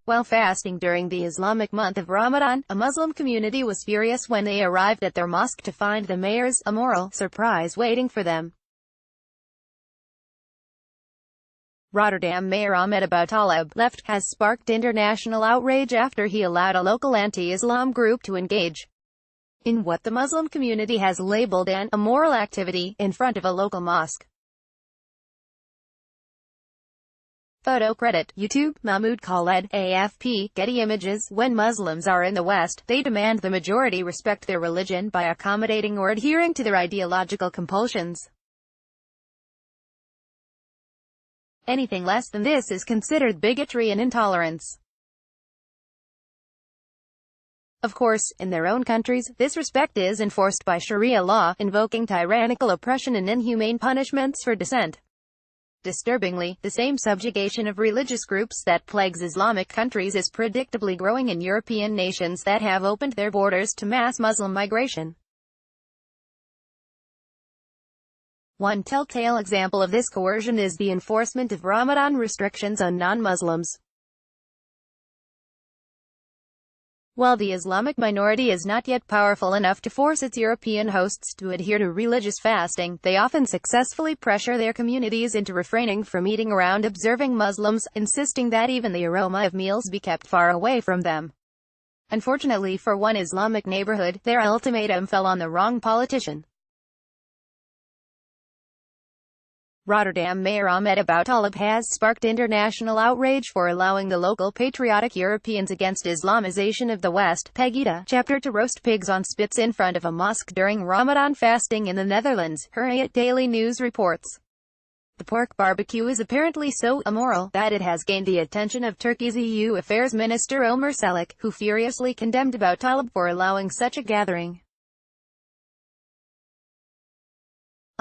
While fasting during the Islamic month of Ramadan, a Muslim community was furious when they arrived at their mosque to find the mayor's immoral surprise waiting for them. Rotterdam Mayor Ahmed Aboutaleb left has sparked international outrage after he allowed a local anti-Islam group to engage in what the Muslim community has labeled an immoral activity in front of a local mosque. Photo credit, YouTube, Mahmoud Khaled, AFP, Getty Images. When Muslims are in the West, they demand the majority respect their religion by accommodating or adhering to their ideological compulsions. Anything less than this is considered bigotry and intolerance. Of course, in their own countries, this respect is enforced by Sharia law, invoking tyrannical oppression and inhumane punishments for dissent. Disturbingly, the same subjugation of religious groups that plagues Islamic countries is predictably growing in European nations that have opened their borders to mass Muslim migration. One telltale example of this coercion is the enforcement of Ramadan restrictions on non-Muslims. While the Islamic minority is not yet powerful enough to force its European hosts to adhere to religious fasting, they often successfully pressure their communities into refraining from eating around observing Muslims, insisting that even the aroma of meals be kept far away from them. Unfortunately for one Islamic neighborhood, their ultimatum fell on the wrong politician. Rotterdam Mayor Ahmed Aboutaleb has sparked international outrage for allowing the local patriotic Europeans against Islamization of the West, Pegida chapter to roast pigs on spits in front of a mosque during Ramadan fasting in the Netherlands, Hurriyet Daily News reports. The pork barbecue is apparently so immoral that it has gained the attention of Turkey's EU Affairs Minister Ömer Çelik, who furiously condemned Aboutaleb for allowing such a gathering.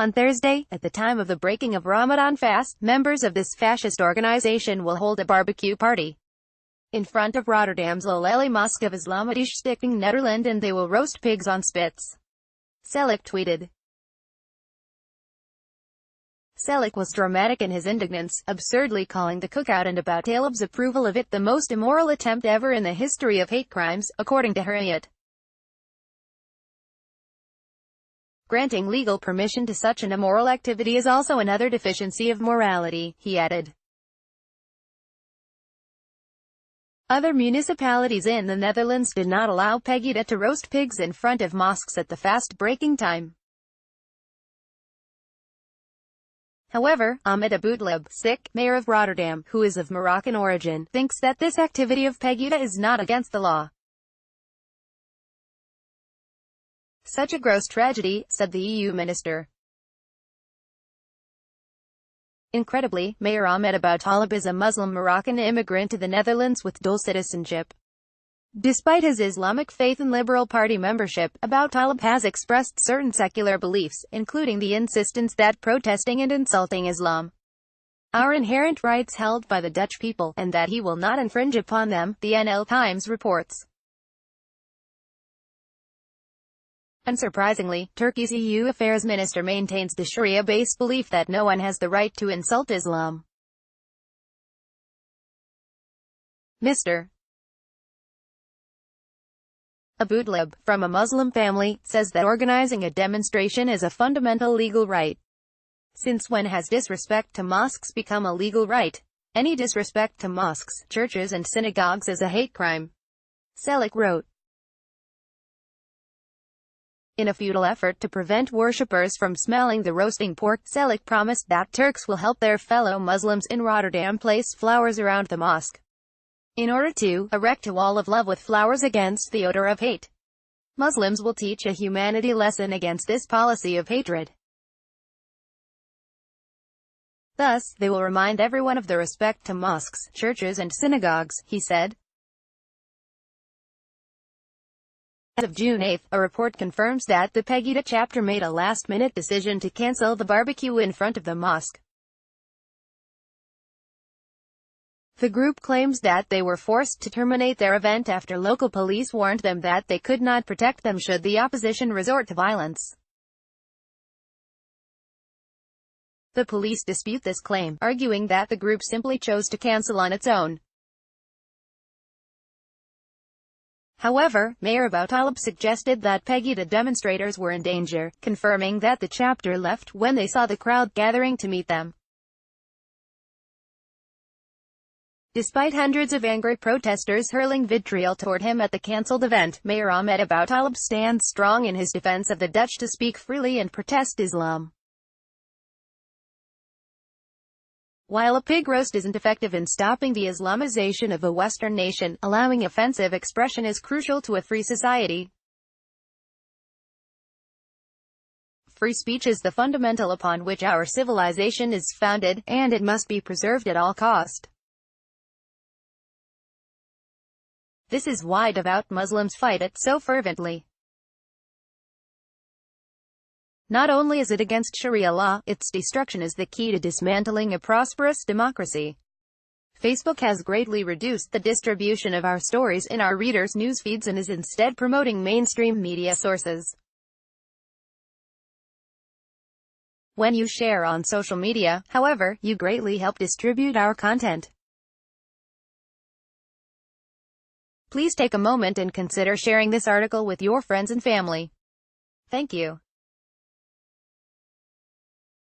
On Thursday, at the time of the breaking of Ramadan fast, members of this fascist organization will hold a barbecue party in front of Rotterdam's Loleli Mosque of Islamitisch-Stichting Nederland, and they will roast pigs on spits. Çelik tweeted. Çelik was dramatic in his indignance, absurdly calling the cookout and Aboutaleb's approval of it the most immoral attempt ever in the history of hate crimes, according to Hurriyet. Granting legal permission to such an immoral activity is also another deficiency of morality, he added. Other municipalities in the Netherlands did not allow Pegida to roast pigs in front of mosques at the fast-breaking time. However, Ahmed Aboutaleb, mayor of Rotterdam, who is of Moroccan origin, thinks that this activity of Pegida is not against the law. Such a gross tragedy, said the EU minister. Incredibly, Mayor Ahmed Aboutaleb is a Muslim Moroccan immigrant to the Netherlands with dual citizenship. Despite his Islamic faith and Liberal Party membership, Aboutaleb has expressed certain secular beliefs, including the insistence that protesting and insulting Islam are inherent rights held by the Dutch people, and that he will not infringe upon them, the NL Times reports. Unsurprisingly, Turkey's EU Affairs Minister maintains the Sharia-based belief that no one has the right to insult Islam. Mr. Aboutaleb, from a Muslim family, says that organizing a demonstration is a fundamental legal right. Since when has disrespect to mosques become a legal right? Any disrespect to mosques, churches and synagogues is a hate crime. Çelik wrote. In a futile effort to prevent worshippers from smelling the roasting pork, Çelik promised that Turks will help their fellow Muslims in Rotterdam place flowers around the mosque in order to erect a wall of love with flowers against the odor of hate. Muslims will teach a humanity lesson against this policy of hatred. Thus, they will remind everyone of the respect to mosques, churches and synagogues, he said. As of June 8, a report confirms that the Pegida chapter made a last-minute decision to cancel the barbecue in front of the mosque. The group claims that they were forced to terminate their event after local police warned them that they could not protect them should the opposition resort to violence. The police dispute this claim, arguing that the group simply chose to cancel on its own. However, Mayor Abutalib suggested that Pegida demonstrators were in danger, confirming that the chapter left when they saw the crowd gathering to meet them. Despite hundreds of angry protesters hurling vitriol toward him at the cancelled event, Mayor Ahmed Abutalib stands strong in his defense of the Dutch to speak freely and protest Islam. While a pig roast isn't effective in stopping the Islamization of a Western nation, allowing offensive expression is crucial to a free society. Free speech is the fundamental upon which our civilization is founded, and it must be preserved at all cost. This is why devout Muslims fight it so fervently. Not only is it against Sharia law, its destruction is the key to dismantling a prosperous democracy. Facebook has greatly reduced the distribution of our stories in our readers' news feeds and is instead promoting mainstream media sources. When you share on social media, however, you greatly help distribute our content. Please take a moment and consider sharing this article with your friends and family. Thank you.